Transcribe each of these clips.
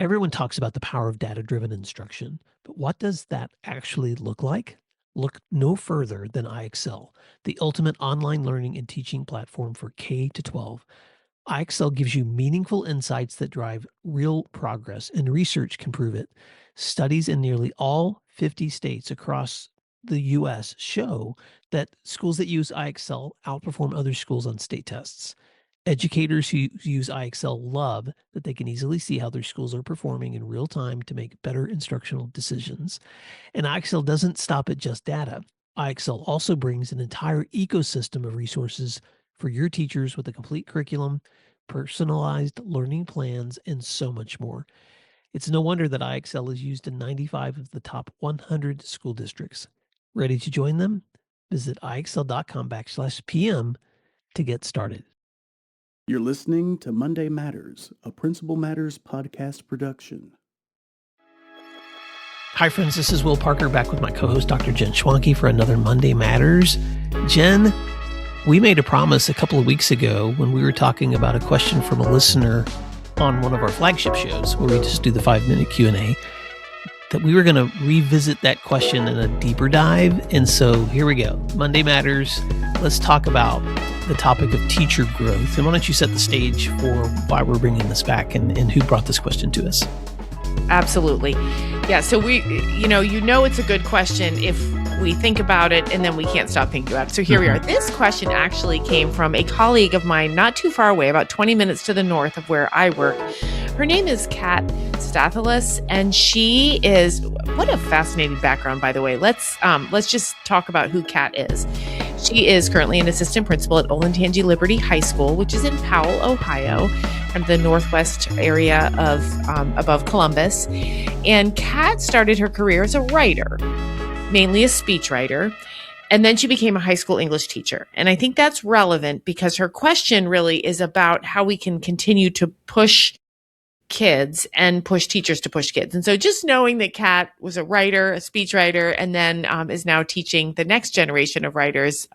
Everyone talks about the power of data-driven instruction, but what does that actually look like? Look no further than iExcel, the ultimate online learning and teaching platform for K to 12. iExcel gives you meaningful insights that drive real progress, and research can prove it. Studies in nearly all 50 states across the US show that schools that use iExcel outperform other schools on state tests. Educators who use iExcel love that they can easily see how their schools are performing in real time to make better instructional decisions. And iExcel doesn't stop at just data. iExcel also brings an entire ecosystem of resources for your teachers with a complete curriculum, personalized learning plans, and so much more. It's no wonder that iExcel is used in 95 of the top 100 school districts. Ready to join them? Visit iexcel.com/PM to get started. You're listening to Monday Matters, a Principal Matters podcast production. Hi, friends. This is Will Parker back with my co-host, Dr. Jen Schwanke, for another Monday Matters. Jen, we made a promise a couple of weeks ago when we were talking about a question from a listener on one of our flagship shows where we just do the 5-minute Q&A, that we were going to revisit that question in a deeper dive. And so here we go. Monday Matters. Let's talk about the topic of teacher growth. And why don't you set the stage for why we're bringing this back and who brought this question to us? Absolutely. Yeah. So you know it's a good question if we think about it and then we can't stop thinking about it. So here we are. This question actually came from a colleague of mine not too far away, about 20 minutes to the north of where I work. Her name is Kat Stathulis, and she is, what a fascinating background, by the way. Let's just talk about who Kat is. She is currently an assistant principal at Olentangy Liberty High School, which is in Powell, Ohio, kind of the northwest area of above Columbus. And Kat started her career as a writer, mainly a speechwriter, and then she became a high school English teacher. And I think that's relevant because her question really is about how we can continue to push kids and push teachers to push kids. And so just knowing that Kat was a writer, a speechwriter, and then is now teaching the next generation of writers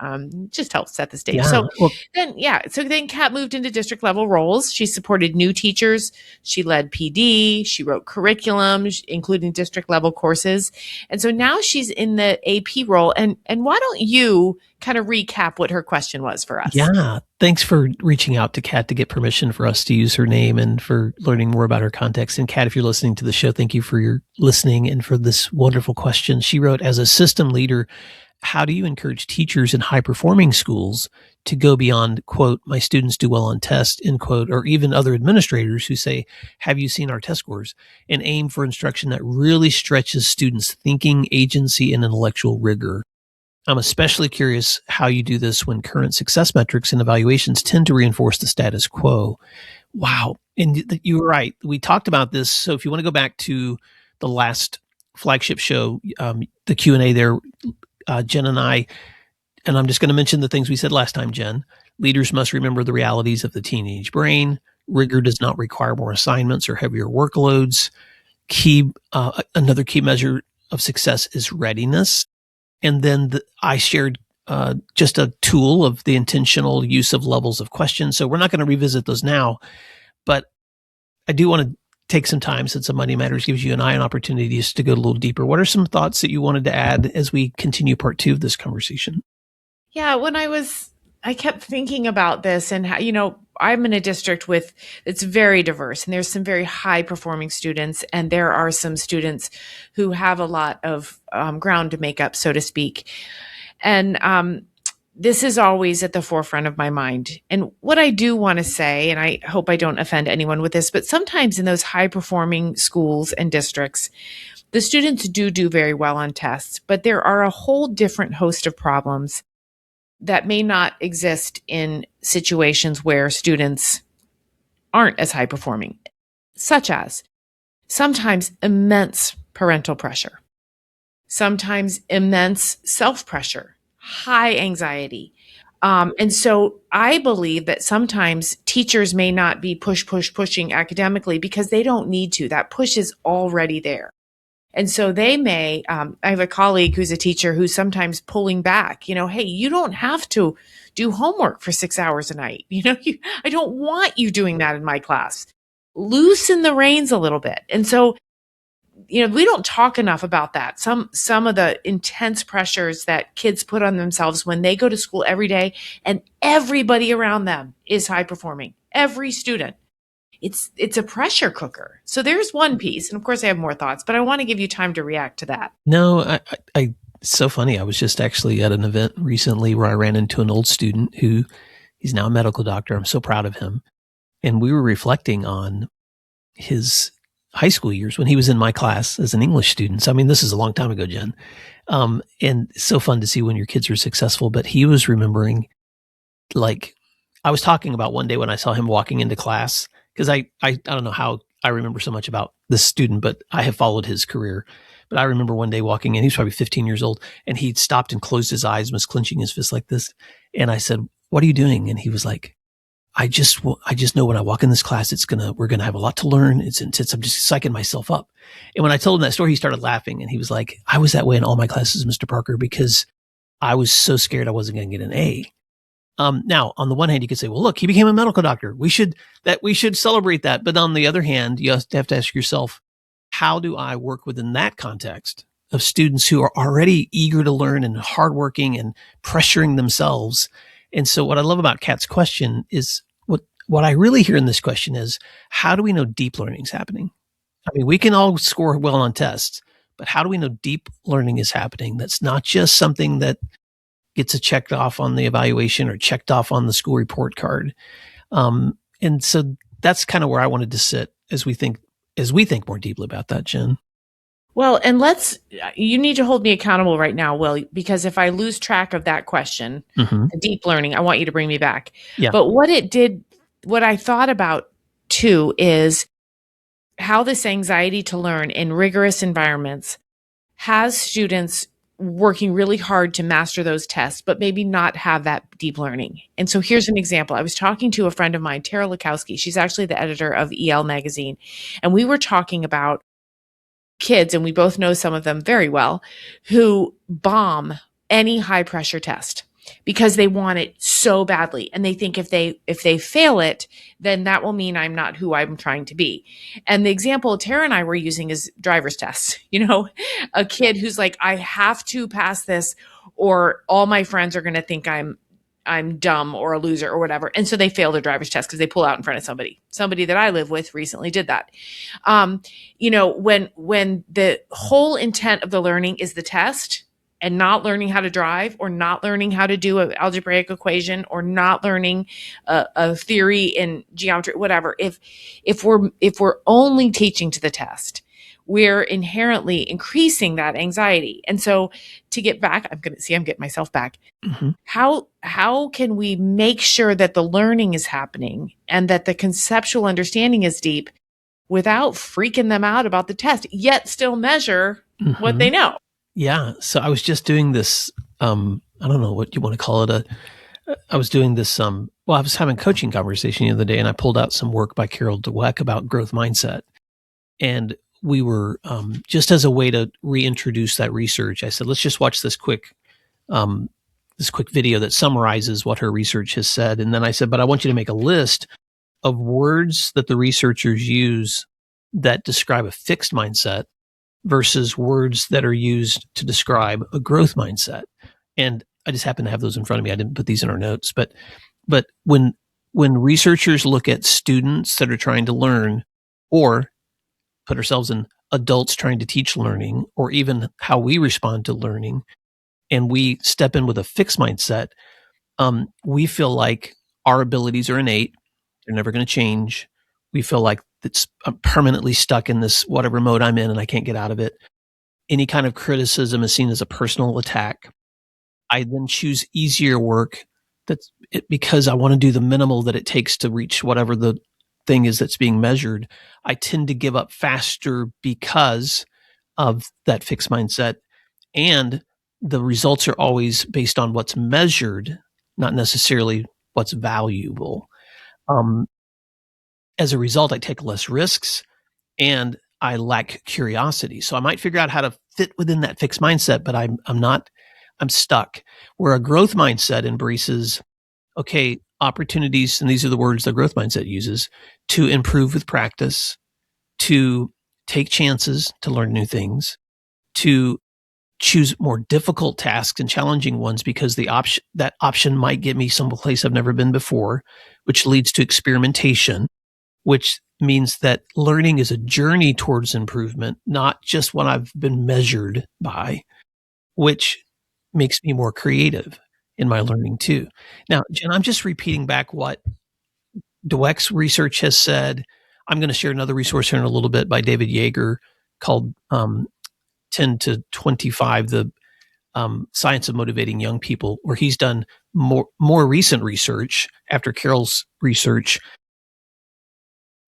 just helps set the stage. Yeah. So then Kat moved into district level roles. She supported new teachers. She led PD. She wrote curriculum, including district level courses. And so now she's in the AP role. And why don't you kind of recap what her question was for us? Yeah. Thanks for reaching out to Kat to get permission for us to use her name and for learning more about her context. And Kat, if you're listening to the show, thank you for your listening and for this wonderful question. She wrote, as a system leader, how do you encourage teachers in high performing schools to go beyond, quote, my students do well on tests, end quote, or even other administrators who say, have you seen our test scores, and aim for instruction that really stretches students' thinking, agency, and intellectual rigor? I'm especially curious how you do this when current success metrics and evaluations tend to reinforce the status quo. Wow. And you were right. We talked about this. So if you want to go back to the last flagship show, the Q&A there, Jen and I'm just going to mention the things we said last time, Jen. Leaders must remember the realities of the teenage brain. Rigor does not require more assignments or heavier workloads. Another key measure of success is readiness. And then I shared just a tool of the intentional use of levels of questions. So we're not going to revisit those now, but I do want to take some time, since the Monday Matters gives you and I an opportunity just to go a little deeper. What are some thoughts that you wanted to add as we continue part 2 of this conversation? Yeah, I kept thinking about this and how, I'm in a district it's very diverse, and there's some very high performing students, and there are some students who have a lot of ground to make up, so to speak. And this is always at the forefront of my mind. And what I do want to say, and I hope I don't offend anyone with this, but sometimes in those high performing schools and districts, the students do very well on tests, but there are a whole different host of problems that may not exist in situations where students aren't as high performing, such as sometimes immense parental pressure, sometimes immense self-pressure, high anxiety. And so I believe that sometimes teachers may not be pushing academically because they don't need to. That push is already there. And so they may, I have a colleague who's a teacher who's sometimes pulling back, hey, you don't have to do homework for 6 hours a night. I don't want you doing that in my class. loosen the reins a little bit. And so, we don't talk enough about that. Some of the intense pressures that kids put on themselves when they go to school every day and everybody around them is high performing. Every student. It's a pressure cooker. So there's one piece. And of course I have more thoughts, but I want to give you time to react to that. No, I it's so funny. I was just actually at an event recently where I ran into an old student who he's now a medical doctor. I'm so proud of him. And we were reflecting on his high school years when he was in my class as an English student. So, I mean, this is a long time ago, Jen. And it's so fun to see when your kids are successful. But he was remembering, like, I was talking about one day when I saw him walking into class, because I don't know how I remember so much about this student, but I have followed his career. But I remember one day walking in, he was probably 15 years old, and he stopped and closed his eyes and was clenching his fist like this. And I said, "What are you doing?" And he was like, I just know when I walk in this class, we're going to have a lot to learn. I'm just psyching myself up. And when I told him that story, he started laughing, and he was like, "I was that way in all my classes, Mr. Parker, because I was so scared I wasn't going to get an A." Now, on the one hand, you could say, well, look, he became a medical doctor. We should celebrate that. But on the other hand, you have to ask yourself, how do I work within that context of students who are already eager to learn and hardworking and pressuring themselves? And so what I love about Kat's question is what I really hear in this question is, how do we know deep learning is happening? I mean, we can all score well on tests, but how do we know deep learning is happening? That's not just something that gets a checked off on the evaluation or checked off on the school report card. And so that's kind of where I wanted to sit as we think more deeply about that, Jen. Well, and you need to hold me accountable right now, Will, because if I lose track of that question, the deep learning, I want you to bring me back. Yeah. But what I thought about too is how this anxiety to learn in rigorous environments has students working really hard to master those tests, but maybe not have that deep learning. And so here's an example. I was talking to a friend of mine, Tara Lukowski. She's actually the editor of EL magazine. And we were talking about kids, and we both know some of them very well, who bomb any high pressure test because they want it so badly. And they think if they fail it, then that will mean I'm not who I'm trying to be. And the example Tara and I were using is driver's tests. A kid who's like, I have to pass this or all my friends are going to think I'm dumb or a loser or whatever. And so they fail their driver's test because they pull out in front of somebody that I live with recently did that. When the whole intent of the learning is the test, and not learning how to drive or not learning how to do an algebraic equation or not learning a theory in geometry, whatever. If we're only teaching to the test, we're inherently increasing that anxiety. And so to get back, I'm getting myself back. Mm-hmm. How can we make sure that the learning is happening and that the conceptual understanding is deep without freaking them out about the test, yet still measure what they know? Yeah. So I was just doing this, I don't know what you want to call it. I was doing this, I was having a coaching conversation the other day, and I pulled out some work by Carol Dweck about growth mindset. And we were, just as a way to reintroduce that research, I said, let's just watch this quick video that summarizes what her research has said. And then I said, but I want you to make a list of words that the researchers use that describe a fixed mindset versus words that are used to describe a growth mindset. And I just happen to have those in front of me. I didn't put these in our notes, but when researchers look at students that are trying to learn, or put ourselves in adults trying to teach learning, or even how we respond to learning, and we step in with a fixed mindset, we feel like our abilities are innate. They're never going to change. We feel like I'm permanently stuck in this whatever mode I'm in and I can't get out of it. Any kind of criticism is seen as a personal attack. I then choose easier work because I want to do the minimal that it takes to reach whatever the thing is that's being measured. I tend to give up faster because of that fixed mindset. And the results are always based on what's measured, not necessarily what's valuable. As a result, I take less risks and I lack curiosity. So I might figure out how to fit within that fixed mindset, but I'm stuck. Where a growth mindset embraces, okay, opportunities, and these are the words the growth mindset uses, to improve with practice, to take chances to learn new things, to choose more difficult tasks and challenging ones because that option might get me someplace I've never been before, which leads to experimentation, which means that learning is a journey towards improvement, not just what I've been measured by, which makes me more creative in my learning too. Now, Jen, I'm just repeating back what Dweck's research has said. I'm going to share another resource here in a little bit by David Yeager called 10 to 25, the Science of Motivating Young People, where he's done more recent research after Carol's research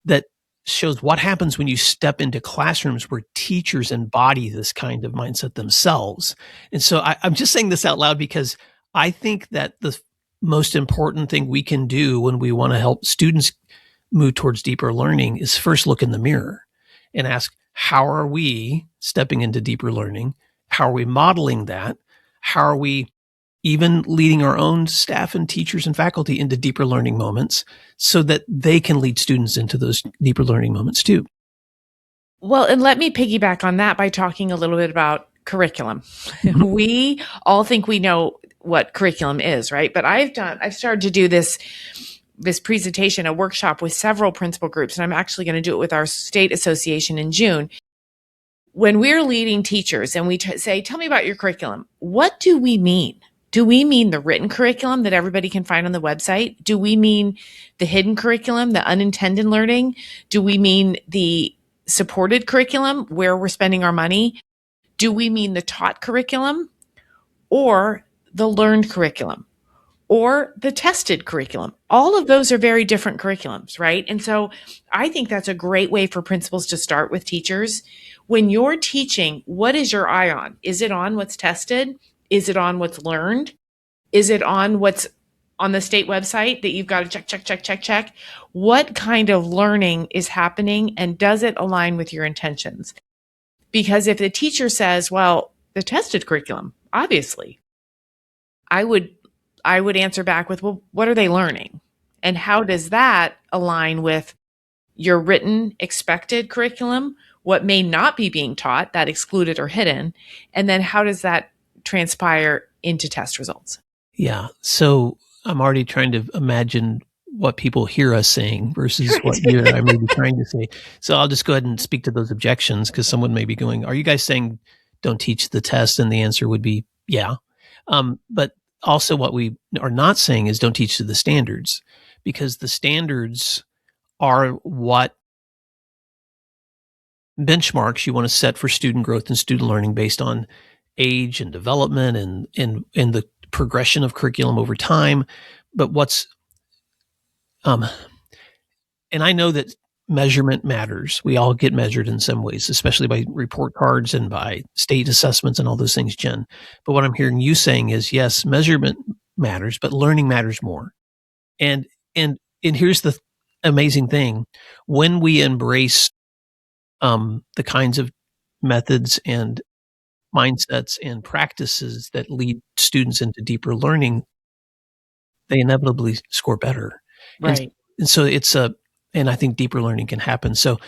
that shows what happens when you step into classrooms where teachers embody this kind of mindset themselves. And so I'm just saying this out loud because I think that the most important thing we can do when we want to help students move towards deeper learning is first look in the mirror and ask, how are we stepping into deeper learning? How are we modeling that? How are we even leading our own staff and teachers and faculty into deeper learning moments so that they can lead students into those deeper learning moments too? Well, and let me piggyback on that by talking a little bit about curriculum. We all think we know what curriculum is, right? But I've started to do this presentation, a workshop with several principal groups, and I'm actually going to do it with our state association in June. When we're leading teachers and we say, tell me about your curriculum, what do we mean? Do we mean the written curriculum that everybody can find on the website? Do we mean the hidden curriculum, the unintended learning? Do we mean the supported curriculum where we're spending our money? Do we mean the taught curriculum or the learned curriculum or the tested curriculum? All of those are very different curriculums, right? And so I think that's a great way for principals to start with teachers. When you're teaching, what is your eye on? Is it on what's tested? Is it on what's learned? Is it on what's on the state website that you've got to check? What kind of learning is happening and does it align with your intentions? Because if the teacher says, well, the tested curriculum, obviously, I would answer back with, well, what are they learning? And how does that align with your written expected curriculum? What may not be being taught, that excluded or hidden? And then how does that transpire into test results? Yeah. So I'm already trying to imagine what people hear us saying versus what you and I may be trying to say. So I'll just go ahead and speak to those objections because someone may be going, are you guys saying don't teach the test? And the answer would be, yeah. But also what we are not saying is don't teach to the standards, because the standards are what benchmarks you want to set for student growth and student learning based on age and development and the progression of curriculum over time. But and I know that measurement matters. We all get measured in some ways, especially by report cards and by state assessments and all those things, Jen. But what I'm hearing you saying is, yes, measurement matters, but learning matters more. And here's the amazing thing. When we embrace the kinds of methods and mindsets and practices that lead students into deeper learning, they inevitably score better. Right. And so and I think deeper learning can happen. So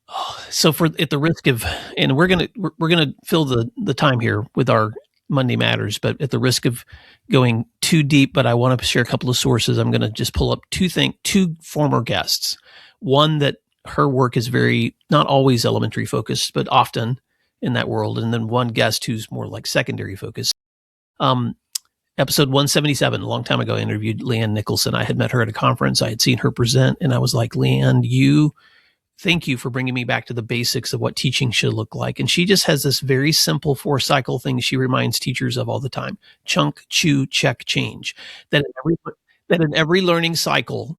at the risk of, and we're gonna fill the time here with our Monday Matters, but at the risk of going too deep, but I want to share a couple of sources. I'm going to just pull up two former guests. One that her work is very, not always elementary focused, but often in that world. And then one guest who's more like secondary focused. Episode 177, a long time ago, I interviewed Leanne Nicholson. I had met her at a conference. I had seen her present, and I was like, Leanne, thank you for bringing me back to the basics of what teaching should look like. And she just has this very simple 4-cycle thing she reminds teachers of all the time: chunk, chew, check, change. That in every learning cycle,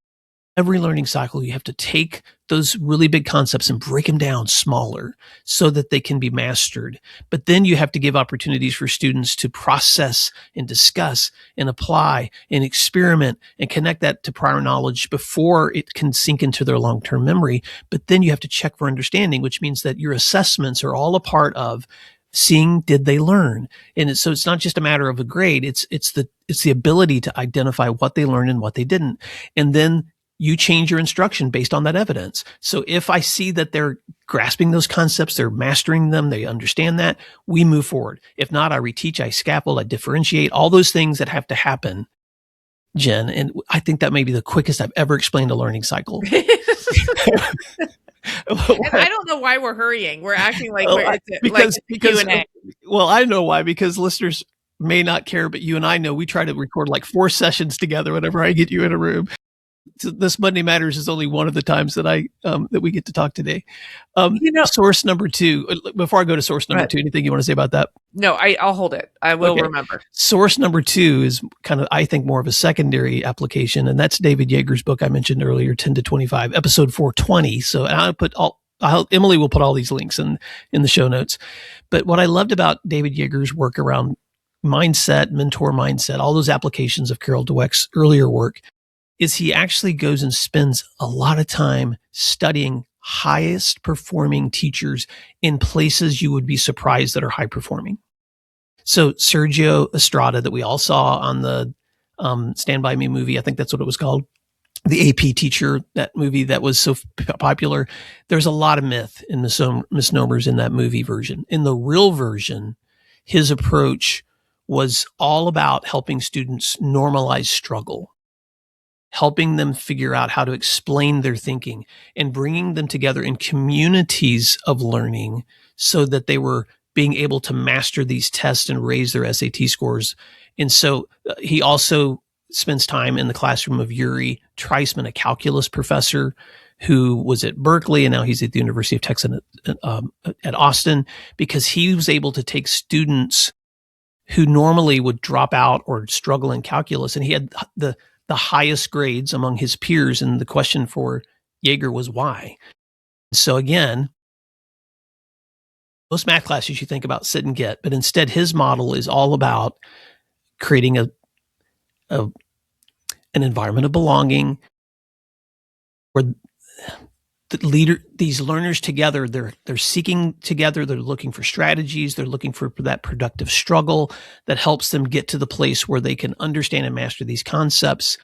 you have to take those really big concepts and break them down smaller so that they can be mastered. But then you have to give opportunities for students to process and discuss and apply and experiment and connect that to prior knowledge before it can sink into their long-term memory. But then you have to check for understanding, which means that your assessments are all a part of seeing, did they learn? And so it's not just a matter of a grade. It's the ability to identify what they learned and what they didn't. And then you change your instruction based on that evidence. So if I see that they're grasping those concepts, they're mastering them, they understand that, we move forward. If not, I reteach, I scaffold, I differentiate, all those things that have to happen, Jen. And I think that may be the quickest I've ever explained a learning cycle. And I don't know why we're hurrying. We're acting like because Q&A. Well, I know why, because listeners may not care, but you and I know we try to record like 4 sessions together whenever I get you in a room. So this Monday Matters is only one of the times that that we get to talk today. Source number 2. Before I go to source number 2, anything you want to say about that? No, I'll hold it. I will remember. Source number 2 is kind of, I think, more of a secondary application, and that's David Yeager's book I mentioned earlier, 10 to 25, episode 420. So Emily will put all these links in the show notes. But what I loved about David Yeager's work around mindset, mentor mindset, all those applications of Carol Dweck's earlier work, is he actually goes and spends a lot of time studying highest performing teachers in places you would be surprised that are high performing. So Sergio Estrada, that we all saw on the Stand By Me movie, I think that's what it was called, the AP teacher, that movie that was so popular. There's a lot of myth and misnomers in that movie version. In the real version, his approach was all about helping students normalize struggle, helping them figure out how to explain their thinking, and bringing them together in communities of learning so that they were being able to master these tests and raise their SAT scores. And so he also spends time in the classroom of Yuri Treisman, a calculus professor who was at Berkeley, and now he's at the University of Texas at Austin, because he was able to take students who normally would drop out or struggle in calculus, and he had the highest grades among his peers. And the question for Yeager was why? So again, most math classes you think about sit and get, but instead his model is all about creating an environment of belonging where these learners together, they're seeking together, they're looking for strategies, they're looking for that productive struggle that helps them get to the place where they can understand and master these concepts,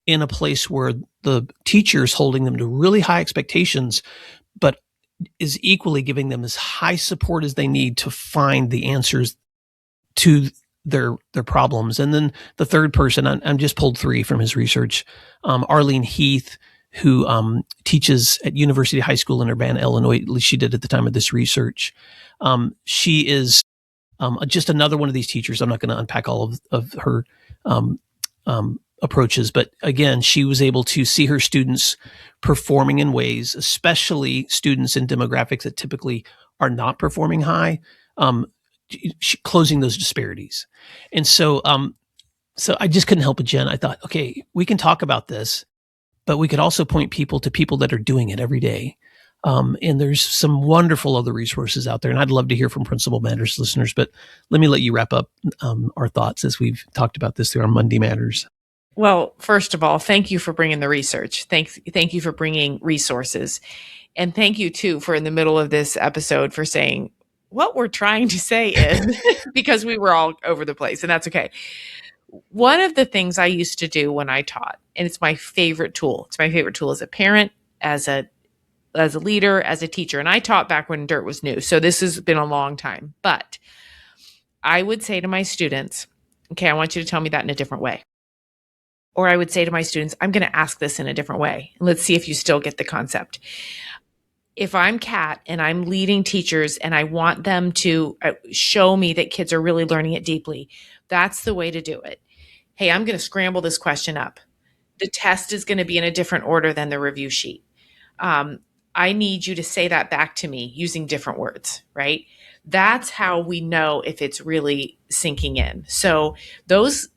in a place where the teacher's holding them to really high expectations, but is equally giving them as high support as they need to find the answers to their problems. And then the third person, I'm just pulled 3 from his research, Arlene Heath, who teaches at University High School in Urbana, Illinois. At least she did at the time of this research. She is just another one of these teachers. I'm not going to unpack all of her approaches, but again, she was able to see her students performing in ways, especially students in demographics that typically are not performing high, closing those disparities. And so I just couldn't help it, Jen. I thought, okay, we can talk about this, but we could also point people to people that are doing it every day. And there's some wonderful other resources out there. And I'd love to hear from Principal Matters listeners, but let me let you wrap up our thoughts as we've talked about this through our Monday Matters. Well, first of all, thank you for bringing the research. Thank you for bringing resources. And thank you, too, for in the middle of this episode for saying what we're trying to say is, because we were all over the place, and that's okay. One of the things I used to do when I taught, and it's my favorite tool. It's my favorite tool as a parent, as a leader, as a teacher. And I taught back when dirt was new. So this has been a long time. But I would say to my students, okay, I want you to tell me that in a different way. Or I would say to my students, I'm going to ask this in a different way. Let's see if you still get the concept. If I'm Kat and I'm leading teachers and I want them to show me that kids are really learning it deeply, that's the way to do it. Hey, I'm going to scramble this question up. The test is going to be in a different order than the review sheet. I need you to say that back to me using different words, right? That's how we know if it's really sinking in. So those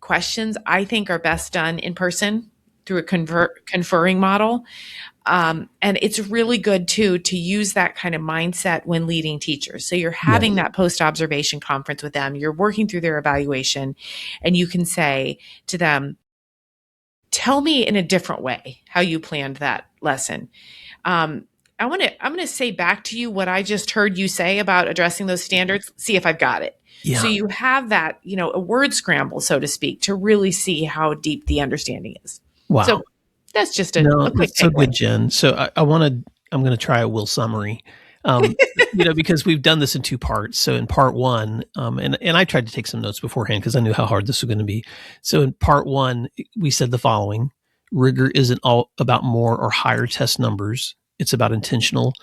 questions, I think, are best done in person through a conferring model. And it's really good, too, to use that kind of mindset when leading teachers. So you're having that post-observation conference with them. You're working through their evaluation, and you can say to them, tell me in a different way how you planned that lesson. I'm going to say back to you what I just heard you say about addressing those standards, see if I've got it. Yeah. So you have that, a word scramble, so to speak, to really see how deep the understanding is. Wow. So that's just a quick that's so takeaway. good, Jen. So I'm going to try a Will summary, because we've done this in two parts. So in part one, and I tried to take some notes beforehand because I knew how hard this was going to be. So in part one, we said the following: rigor isn't all about more or higher test numbers. It's about intentional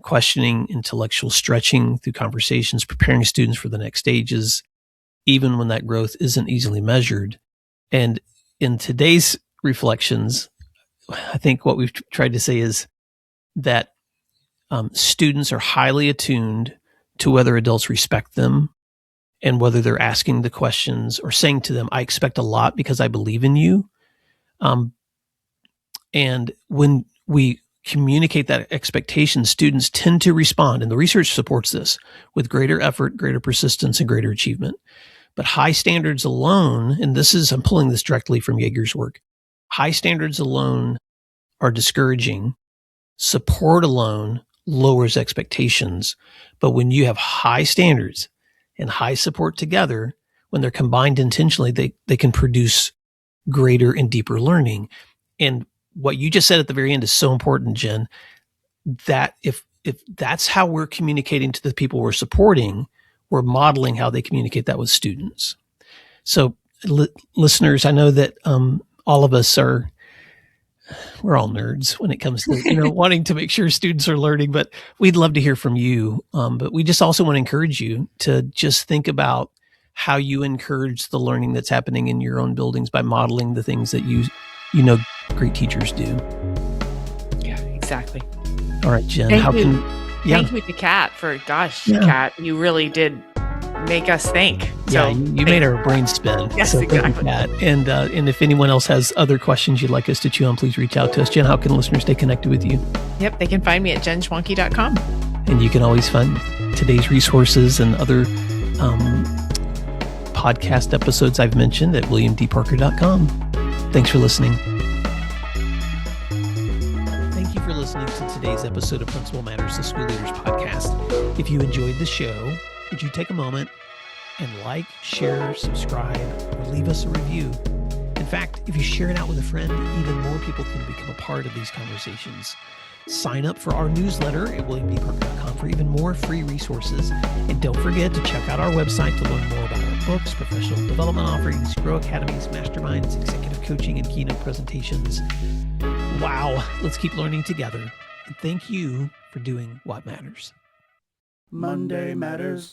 questioning, intellectual stretching through conversations, preparing students for the next stages, even when that growth isn't easily measured. And in today's reflections, I think what we've tried to say is that students are highly attuned to whether adults respect them and whether they're asking the questions or saying to them, I expect a lot because I believe in you. And when we communicate that expectation, students tend to respond, and the research supports this, with greater effort, greater persistence, and greater achievement. But high standards alone, and I'm pulling this directly from Jaeger's work, high standards alone are discouraging. Support alone lowers expectations. But when you have high standards and high support together, when they're combined intentionally, they can produce greater and deeper learning. And what you just said at the very end is so important, Jen, that if that's how we're communicating to the people we're supporting, we're modeling how they communicate that with students. So listeners, I know that all of us we're all nerds when it comes to, wanting to make sure students are learning, but we'd love to hear from you. But we just also want to encourage you to just think about how you encourage the learning that's happening in your own buildings by modeling the things that great teachers do. Yeah, exactly. All right, Jen, Thank you to Kat Kat, you really did make us think. So you made our brain spin. Yes, so exactly. Thank you, Kat. And if anyone else has other questions you'd like us to chew on, please reach out to us. Jen, how can listeners stay connected with you? Yep, they can find me at jenschwanke.com. And you can always find today's resources and other podcast episodes I've mentioned at williamdparker.com. Thanks for listening. Thank you for listening to today's episode of Principal Matters, the School Leaders Podcast. If you enjoyed the show, would you take a moment and like, share, subscribe, or leave us a review? In fact, if you share it out with a friend, even more people can become a part of these conversations. Sign up for our newsletter at williamdparker.com for even more free resources. And don't forget to check out our website to learn more about our books, professional development offerings, Grow Academies, masterminds, executive coaching, and keynote presentations. Wow, let's keep learning together. And thank you for doing what matters. Monday Matters.